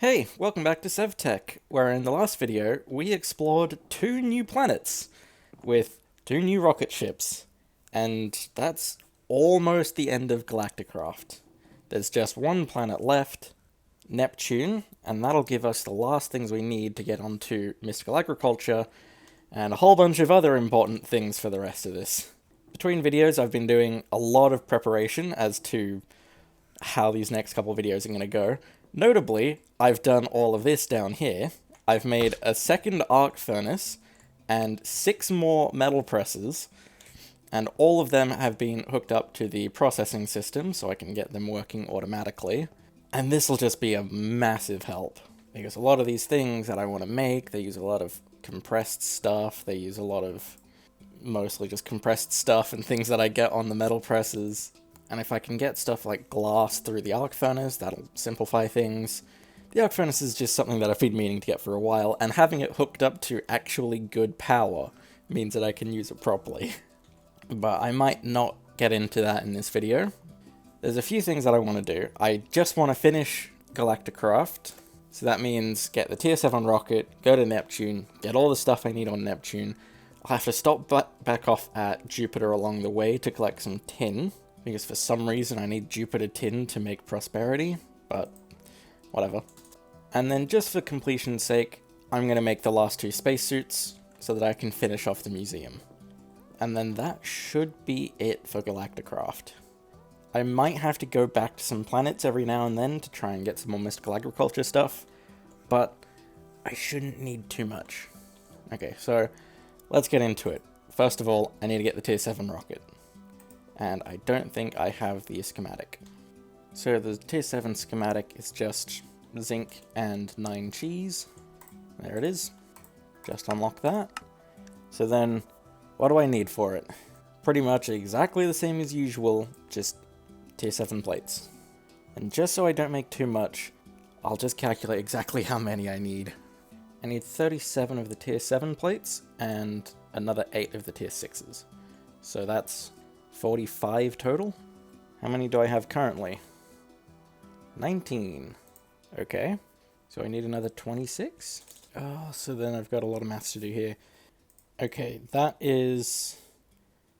Hey, welcome back to Sevtech, where in the last video we explored 2 new planets with 2 new rocket ships, and that's almost the end of Galacticraft. There's just 1 planet left, Neptune, and that'll give us the last things we need to get onto mystical agriculture and a whole bunch of other important things for the rest of this. Between videos I've been doing a lot of preparation as to how these next couple videos are going to go. Notably, I've done all of this down here. I've made a second arc furnace and 6 more metal presses, and all of them have been hooked up to the processing system so I can get them working automatically. And this will just be a massive help, because a lot of these things that I want to make, they use a lot of compressed stuff, they use a lot of mostly just compressed stuff and things that I get on the metal presses. And if I can get stuff like glass through the arc furnace, that'll simplify things. The arc furnace is just something that I've been meaning to get for a while, and having it hooked up to actually good power means that I can use it properly. But I might not get into that in this video. There's a few things that I want to do. I just want to finish Galacticraft, so that means get the tier 7 rocket, go to Neptune, get all the stuff I need on Neptune. I'll have to stop back off at Jupiter along the way to collect some tin, because for some reason I need Jupiter tin to make prosperity, but whatever. And then just for completion's sake, I'm going to make the last 2 spacesuits so that I can finish off the museum. And then that should be it for Galacticraft. I might have to go back to some planets every now and then to try and get some more mystical agriculture stuff, but I shouldn't need too much. Okay, so let's get into it. First of all, I need to get the tier 7 rocket. And I don't think I have the schematic. So the tier 7 schematic is just zinc and 9 cheese. There it is. Just unlock that. So then, what do I need for it? Pretty much exactly the same as usual, just tier 7 plates. And just so I don't make too much, I'll just calculate exactly how many I need. I need 37 of the tier 7 plates, and another 8 of the tier 6s. So that's 45 total? How many do I have currently? 19. Okay. So I need another 26? Oh, so then I've got a lot of maths to do here. Okay, that is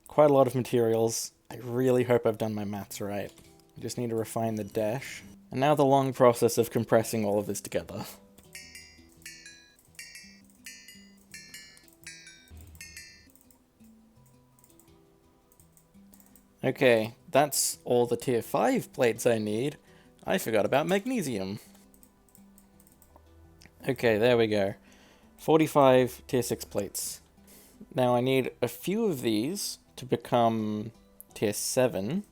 quite a lot of materials. I really hope I've done my maths right. I just need to refine the dash. And now the long process of compressing all of this together. Okay, that's all the tier 5 plates I need. I forgot about magnesium. Okay, there we go. 45 tier 6 plates. Now I need a few of these to become tier 7.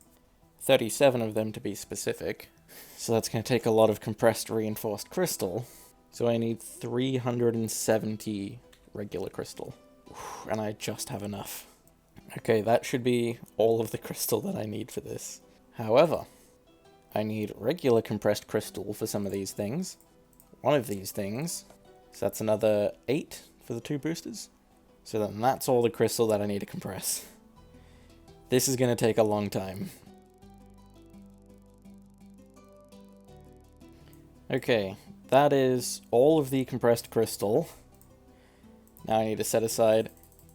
37 of them to be specific. So that's going to take a lot of compressed reinforced crystal. So I need 370 regular crystal. And I just have enough. Okay, that should be all of the crystal that I need for this. However, I need regular compressed crystal for some of these things. One of these things, so that's another 8 for the 2 boosters. So then that's all the crystal that I need to compress. This is going to take a long time. Okay, that is all of the compressed crystal. Now I need to set aside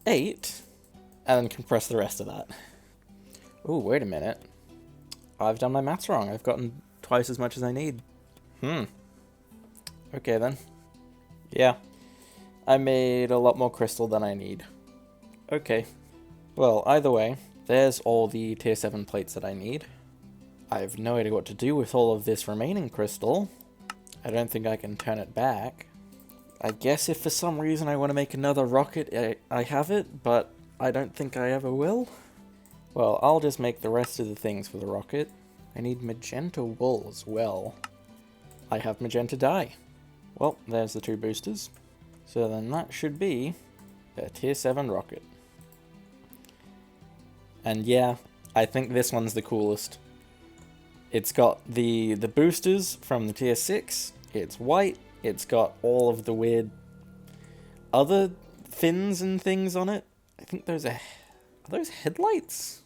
8. And then compress the rest of that. Ooh, wait a minute. I've done my maths wrong. I've gotten twice as much as I need. Okay then. Yeah. I made a lot more crystal than I need. Okay. Well, either way, there's all the tier 7 plates that I need. I have no idea what to do with all of this remaining crystal. I don't think I can turn it back. I guess if for some reason I want to make another rocket, I have it, but I don't think I ever will. Well, I'll just make the rest of the things for the rocket. I need magenta wool as well. I have magenta dye. Well, there's the 2 boosters. So then that should be a tier 7 rocket. And yeah, I think this one's the coolest. It's got the boosters from the tier 6. It's white. It's got all of the weird other fins and things on it. I think those are those headlights?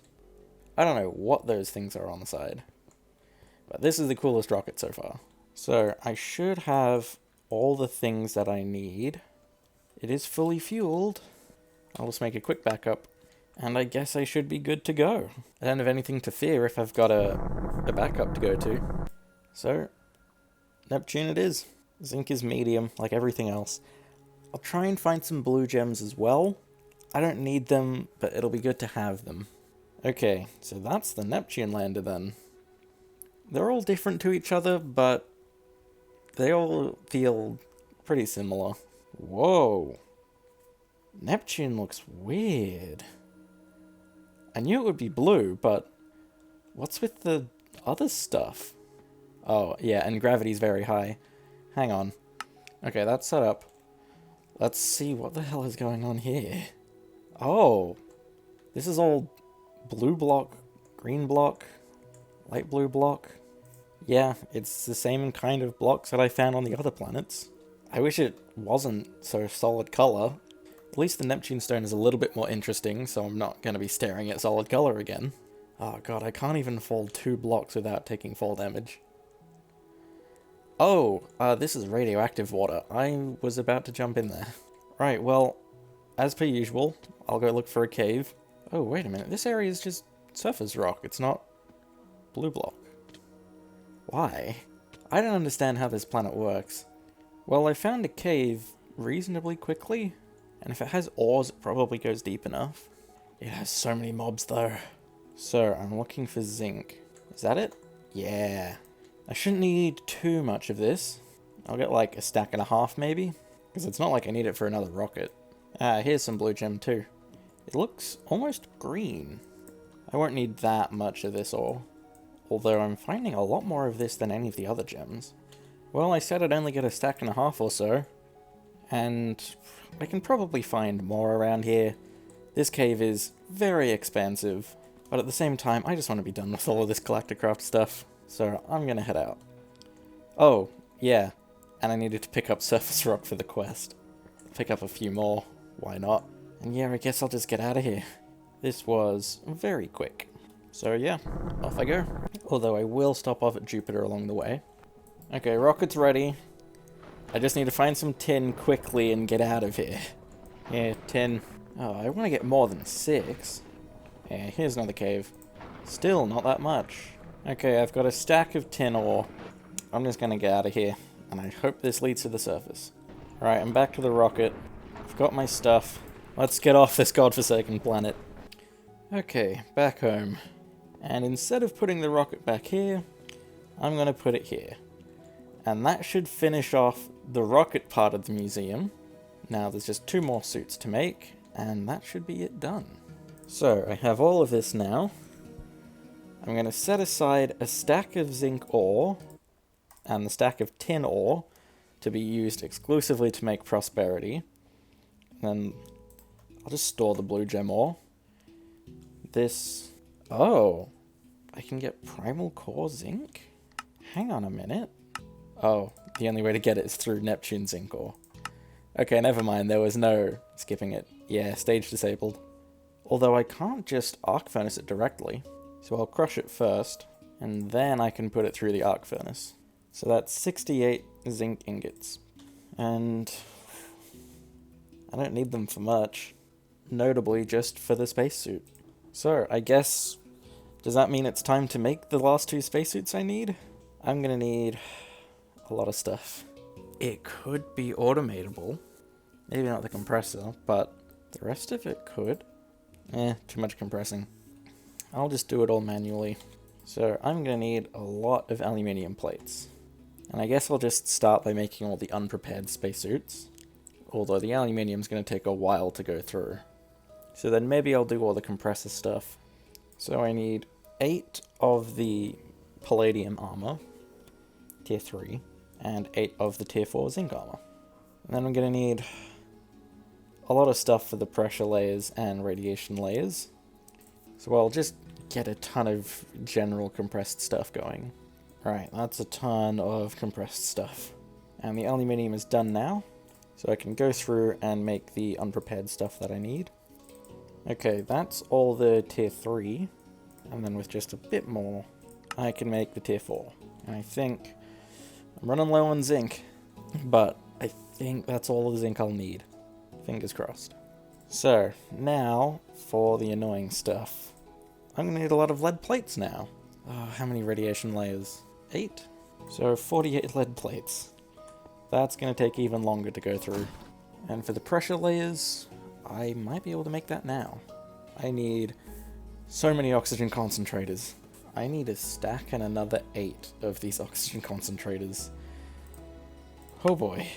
I don't know what those things are on the side. But this is the coolest rocket so far. So I should have all the things that I need. It is fully fueled. I'll just make a quick backup. And I guess I should be good to go. I don't have anything to fear if I've got a backup to go to. So, Neptune it is. Zinc is medium, like everything else. I'll try and find some blue gems as well. I don't need them, but it'll be good to have them. Okay, so that's the Neptune lander then. They're all different to each other, but they all feel pretty similar. Whoa. Neptune looks weird. I knew it would be blue, but what's with the other stuff? Oh, yeah, and gravity's very high. Hang on. Okay, that's set up. Let's see what the hell is going on here. Oh, this is all blue block, green block, light blue block. Yeah, it's the same kind of blocks that I found on the other planets. I wish it wasn't so solid color. At least the Neptune stone is a little bit more interesting, so I'm not going to be staring at solid color again. Oh god, I can't even fold 2 blocks without taking fall damage. Oh, this is radioactive water. I was about to jump in there. Right, well, as per usual, I'll go look for a cave. Oh, wait a minute, this area is just surface rock, it's not blue block. Why? I don't understand how this planet works. Well, I found a cave reasonably quickly, and if it has ores, it probably goes deep enough. It has so many mobs, though. So, I'm looking for zinc. Is that it? Yeah. I shouldn't need too much of this. I'll get like a stack and a half, maybe. Because it's not like I need it for another rocket. Ah, here's some blue gem, too. It looks almost green. I won't need that much of this ore. Although I'm finding a lot more of this than any of the other gems. Well, I said I'd only get a stack and a half or so. And I can probably find more around here. This cave is very expansive, but at the same time, I just want to be done with all of this Galacticraft stuff, so I'm gonna head out. Oh, yeah, and I needed to pick up surface rock for the quest. Pick up a few more, why not? And yeah, I guess I'll just get out of here. This was very quick. So yeah, off I go. Although I will stop off at Jupiter along the way. Okay, rocket's ready. I just need to find some tin quickly and get out of here. Yeah, tin. Oh, I want to get more than 6. Yeah, here's another cave. Still not that much. Okay, I've got a stack of tin ore. I'm just going to get out of here, and I hope this leads to the surface. Alright, I'm back to the rocket. I've got my stuff. Let's get off this godforsaken planet. Okay, back home. And instead of putting the rocket back here, I'm going to put it here. And that should finish off the rocket part of the museum. Now there's just 2 more suits to make, and that should be it done. So, I have all of this now. I'm going to set aside a stack of zinc ore, and the stack of tin ore, to be used exclusively to make prosperity. And then I'll just store the blue gem ore. This... Oh! I can get primal core zinc? Hang on a minute. Oh, the only way to get it is through Neptune zinc ore. Okay, never mind, there was no skipping it. Yeah, stage disabled. Although I can't just arc furnace it directly. So I'll crush it first, and then I can put it through the arc furnace. So that's 68 zinc ingots. And I don't need them for much. Notably just for the spacesuit. So, I guess... Does that mean it's time to make the last 2 spacesuits I need? I'm gonna need a lot of stuff. It could be automatable. Maybe not the compressor, but the rest of it could. Too much compressing. I'll just do it all manually. So I'm gonna need a lot of aluminium plates. And I guess I'll just start by making all the unprepared spacesuits. Although the aluminium's gonna take a while to go through. So then maybe I'll do all the compressor stuff. So I need 8 of the palladium armor, tier 3, and 8 of the tier 4 zinc armor. And then I'm going to need a lot of stuff for the pressure layers and radiation layers. So I'll just get a ton of general compressed stuff going. Right, that's a ton of compressed stuff. And the aluminium is done now, so I can go through and make the unprepared stuff that I need. Okay, that's all the tier 3, and then with just a bit more, I can make the tier 4. And I think I'm running low on zinc, but I think that's all the zinc I'll need. Fingers crossed. So, now for the annoying stuff. I'm going to need a lot of lead plates now. Oh, how many radiation layers? 8? So 48 lead plates. That's going to take even longer to go through. And for the pressure layers, I might be able to make that now. I need so many oxygen concentrators. I need a stack and another 8 of these oxygen concentrators. Oh boy.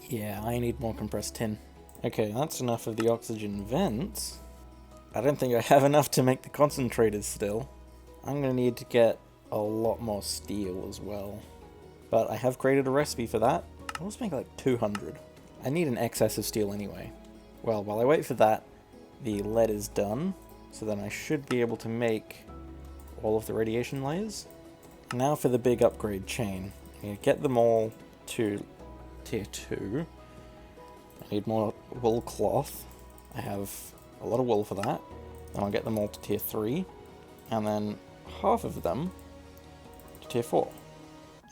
Yeah, I need more compressed tin. Okay, that's enough of the oxygen vents. I don't think I have enough to make the concentrators still. I'm gonna need to get a lot more steel as well. But I have created a recipe for that. Let's make like 200. I need an excess of steel anyway. Well, while I wait for that, the lead is done. So then I should be able to make all of the radiation layers. Now for the big upgrade chain. I need to get them all to tier 2. I need more wool cloth. I have a lot of wool for that. Then I'll get them all to tier 3. And then half of them to tier 4.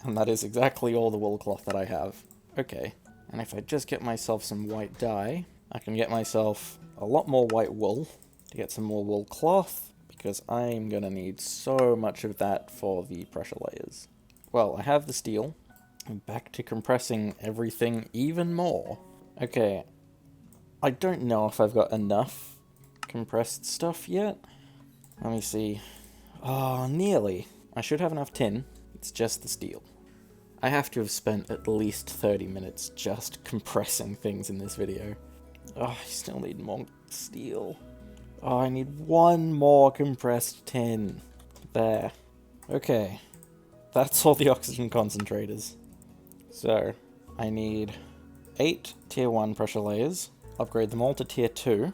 And that is exactly all the wool cloth that I have. Okay. And if I just get myself some white dye, I can get myself a lot more white wool to get some more wool cloth, because I'm gonna need so much of that for the pressure layers. Well, I have the steel. I'm back to compressing everything even more. Okay, I don't know if I've got enough compressed stuff yet. Let me see. Oh, nearly. I should have enough tin. It's just the steel. I have to have spent at least 30 minutes just compressing things in this video. Oh, I still need more steel. Oh, I need one more compressed tin. There. Okay. That's all the oxygen concentrators. So, I need 8 tier 1 pressure layers, upgrade them all to tier 2,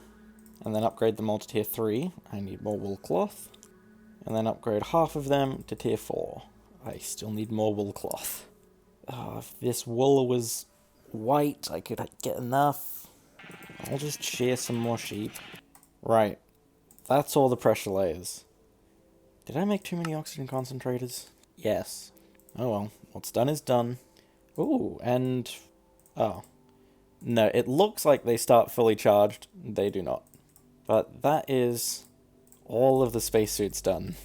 and then upgrade them all to tier 3. I need more wool cloth, and then upgrade half of them to tier 4. I still need more wool cloth. If this wool was white, I could get enough. I'll just shear some more sheep. Right, that's all the pressure layers. Did I make too many oxygen concentrators? Yes. Oh well, what's done is done. Ooh, and... oh. No, it looks like they start fully charged. They do not. But that is all of the spacesuits done.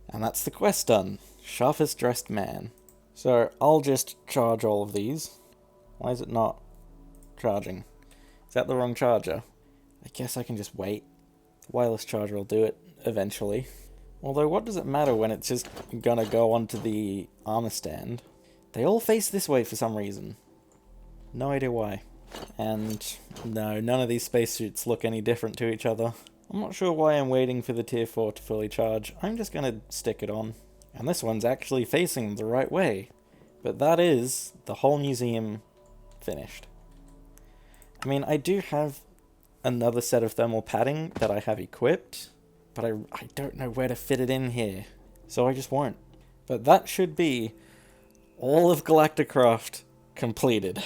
And that's the quest done. Sharpest dressed man. So, I'll just charge all of these. Why is it not charging? Is that the wrong charger? I guess I can just wait. The wireless charger will do it eventually. Although, what does it matter when it's just gonna go onto the armor stand? They all face this way for some reason. No idea why. And no, none of these spacesuits look any different to each other. I'm not sure why I'm waiting for the tier 4 to fully charge. I'm just gonna stick it on. And this one's actually facing the right way. But that is the whole museum finished. I mean, I do have another set of thermal padding that I have equipped, but I don't know where to fit it in here, so I just won't. But that should be all of Galacticraft completed.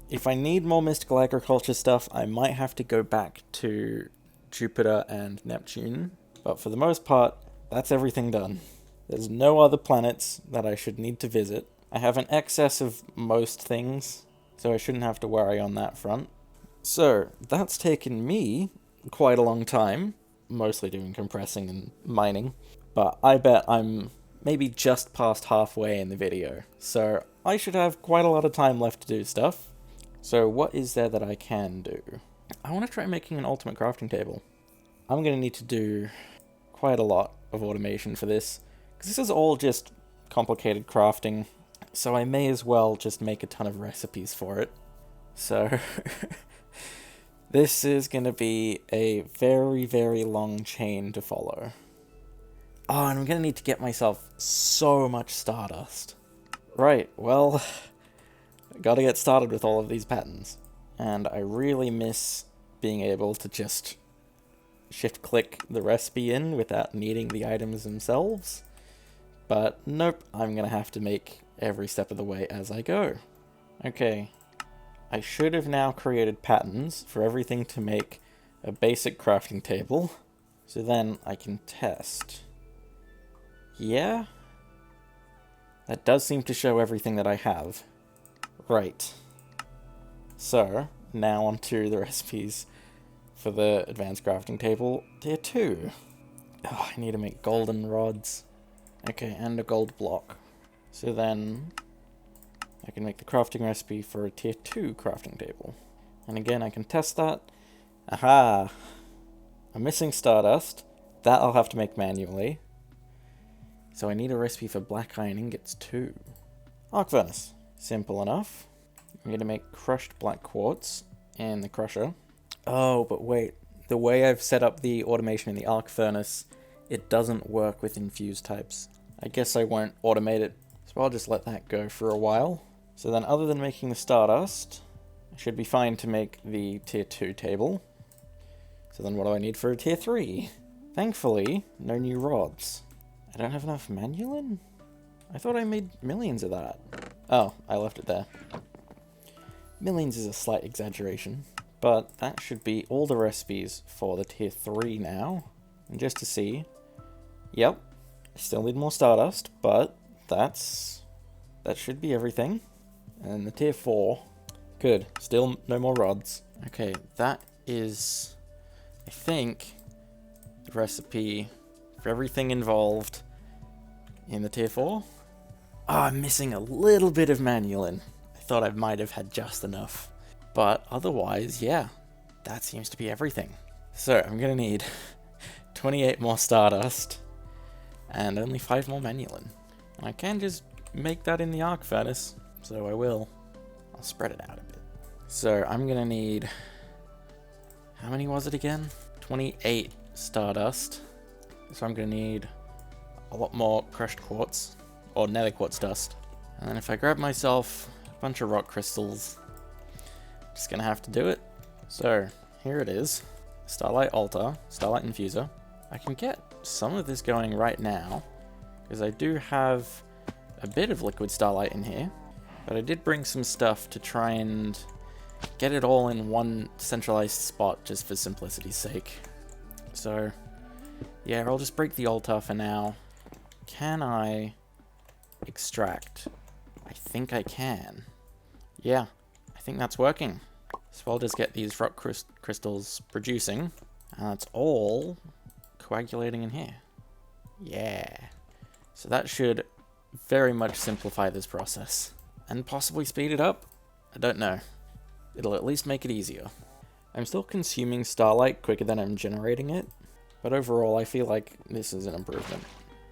If I need more mystical agriculture stuff, I might have to go back to Jupiter and Neptune, but for the most part, that's everything done. There's no other planets that I should need to visit. I have an excess of most things, so I shouldn't have to worry on that front. So, that's taken me quite a long time, mostly doing compressing and mining, but I bet I'm maybe just past halfway in the video, so I should have quite a lot of time left to do stuff. So what is there that I can do? I want to try making an ultimate crafting table. I'm going to need to do quite a lot of automation for this, because this is all just complicated crafting, so I may as well just make a ton of recipes for it. So, this is going to be a very, very long chain to follow. Oh, and I'm going to need to get myself so much stardust. Right, well, I gotta get started with all of these patterns. And I really miss being able to just shift-click the recipe in without needing the items themselves. But nope, I'm gonna have to make every step of the way as I go. Okay, I should have now created patterns for everything to make a basic crafting table, so then I can test. Yeah? That does seem to show everything that I have. Right. So, now onto the recipes for the advanced crafting table tier 2. Oh, I need to make golden rods. Okay, and a gold block. So then I can make the crafting recipe for a tier 2 crafting table. And again, I can test that. Aha! I'm missing stardust. That I'll have to make manually. So I need a recipe for black iron ingots too. Arc furnace. Simple enough. I'm going to make crushed black quartz in the crusher. Oh, but wait. The way I've set up the automation in the arc furnace, it doesn't work with infused types. I guess I won't automate it, so I'll just let that go for a while. So then other than making the stardust, I should be fine to make the tier 2 table. So then what do I need for a tier 3? Thankfully, no new rods. I don't have enough manulin? I thought I made millions of that. Oh, I left it there. Millions is a slight exaggeration, but that should be all the recipes for the tier 3 now. And just to see, yep, I still need more stardust, but that should be everything. And the tier 4, good, still no more rods. Okay, that is, I think, the recipe for everything involved in the tier 4. Oh, I'm missing a little bit of manulin. I thought I might have had just enough. But otherwise, yeah, that seems to be everything. So I'm going to need 28 more stardust and only 5 more manulin. And I can just make that in the arc furnace, so I will. I'll spread it out a bit. So I'm going to need, how many was it again? 28 stardust. So I'm going to need a lot more crushed quartz, or nether quartz dust. And then if I grab myself a bunch of rock crystals, I'm just going to have to do it. So here it is. Starlight altar, starlight infuser. I can get some of this going right now, because I do have a bit of liquid starlight in here, but I did bring some stuff to try and get it all in one centralized spot just for simplicity's sake. So yeah, I'll just break the altar for now. Can I extract? I think I can. Yeah, I think that's working. So I'll just get these rock crystals producing, and that's all coagulating in here. Yeah. So that should very much simplify this process. And possibly speed it up? I don't know. It'll at least make it easier. I'm still consuming starlight quicker than I'm generating it, but overall I feel like this is an improvement.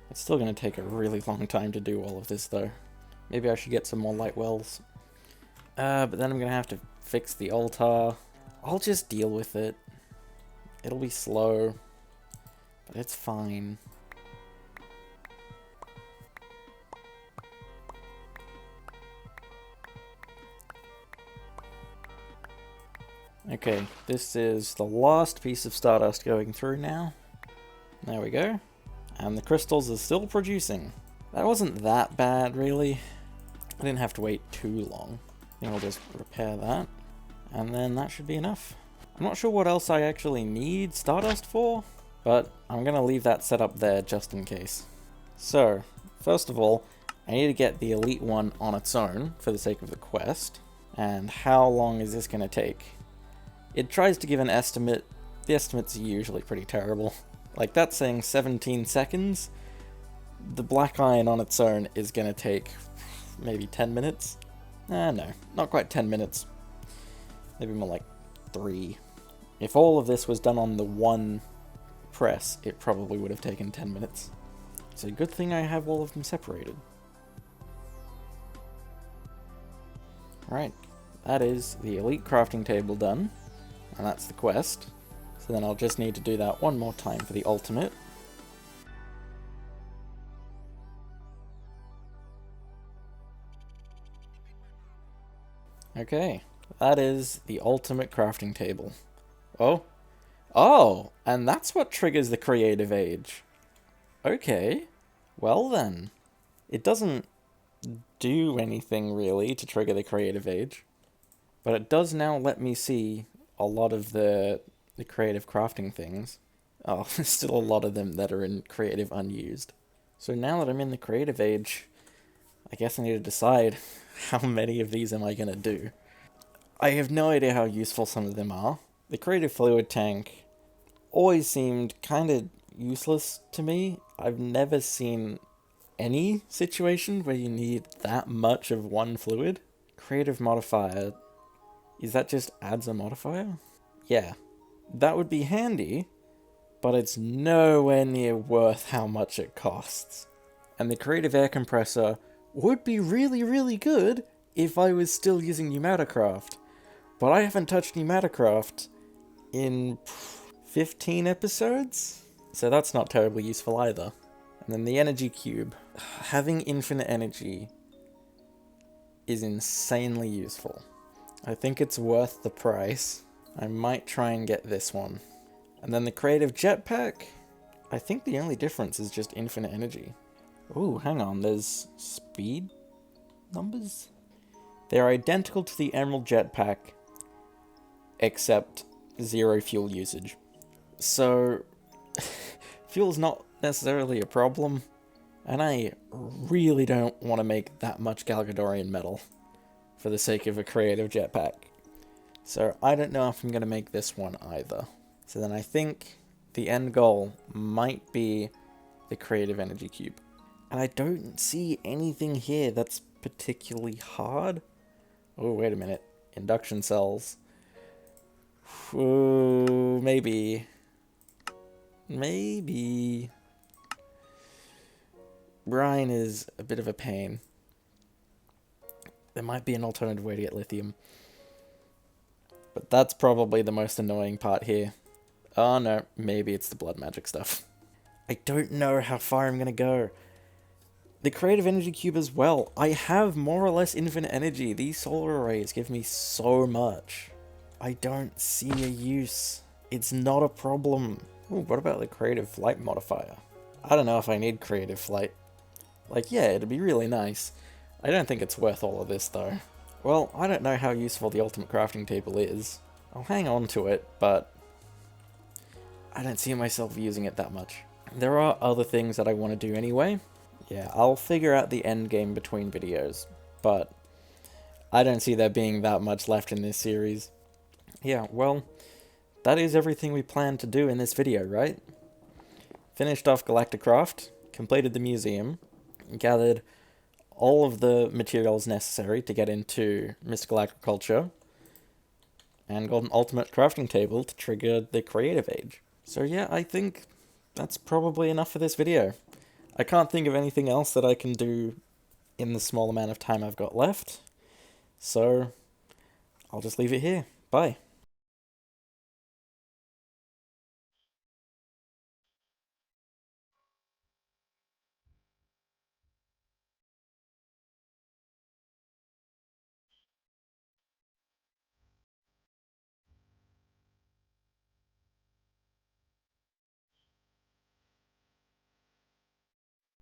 It's still going to take a really long time to do all of this though. Maybe I should get some more light wells. But then I'm going to have to fix the altar. I'll just deal with it. It'll be slow, but it's fine. Okay, this is the last piece of stardust going through now. There we go. And the crystals are still producing. That wasn't that bad, really. I didn't have to wait too long. I think I'll just repair that. And then that should be enough. I'm not sure what else I actually need stardust for, but I'm going to leave that set up there just in case. So, first of all, I need to get the elite one on its own for the sake of the quest. And how long is this going to take? It tries to give an estimate. The estimates are usually pretty terrible. Like that's saying 17 seconds. The black iron on its own is going to take maybe 10 minutes. No, not quite 10 minutes. Maybe more like 3. If all of this was done on the one press, it probably would have taken 10 minutes. It's a good thing I have all of them separated. Right, that is the elite crafting table done. And that's the quest. So then I'll just need to do that one more time for the ultimate. Okay, that is the ultimate crafting table. Oh, and that's what triggers the creative age. Okay, well then. It doesn't do anything really to trigger the creative age, but it does now let me see a lot of the creative crafting things. Oh, there's still a lot of them that are in creative unused. So now that I'm in the creative age, I guess I need to decide how many of these am I going to do. I have no idea how useful some of them are. The creative fluid tank always seemed kind of useless to me. I've never seen any situation where you need that much of one fluid. Creative modifier, is that just adds a modifier? Yeah, that would be handy, but it's nowhere near worth how much it costs. And the creative air compressor would be really, really good if I was still using Galacticraft. But I haven't touched Galacticraft in 15 episodes, so that's not terribly useful either. And then the energy cube. Having infinite energy is insanely useful. I think it's worth the price. I might try and get this one. And then the creative jetpack, I think the only difference is just infinite energy. Ooh, hang on, there's speed numbers? They're identical to the emerald jetpack, except 0 fuel usage. So, fuel's not necessarily a problem, and I really don't want to make that much Galgadorian metal for the sake of a creative jetpack. So I don't know if I'm going to make this one either. So then I think the end goal might be the creative energy cube. And I don't see anything here that's particularly hard. Oh, wait a minute. Induction cells. Ooh, maybe. Maybe. Brine is a bit of a pain. There might be an alternative way to get lithium. But that's probably the most annoying part here. Oh no, maybe it's the blood magic stuff. I don't know how far I'm gonna go. The creative energy cube as well. I have more or less infinite energy. These solar arrays give me so much. I don't see a use. It's not a problem. Ooh, what about the creative flight modifier? I don't know if I need creative flight. Like, yeah, it'd be really nice. I don't think it's worth all of this though. Well, I don't know how useful the ultimate crafting table is. I'll hang on to it, but I don't see myself using it that much. There are other things that I want to do anyway. Yeah, I'll figure out the end game between videos, but I don't see there being that much left in this series. Yeah, well, that is everything we planned to do in this video, right? Finished off Galacticraft, completed the museum, gathered all of the materials necessary to get into mystical agriculture, and got an ultimate crafting table to trigger the creative age. So yeah, I think that's probably enough for this video. I can't think of anything else that I can do in the small amount of time I've got left, so I'll just leave it here. Bye.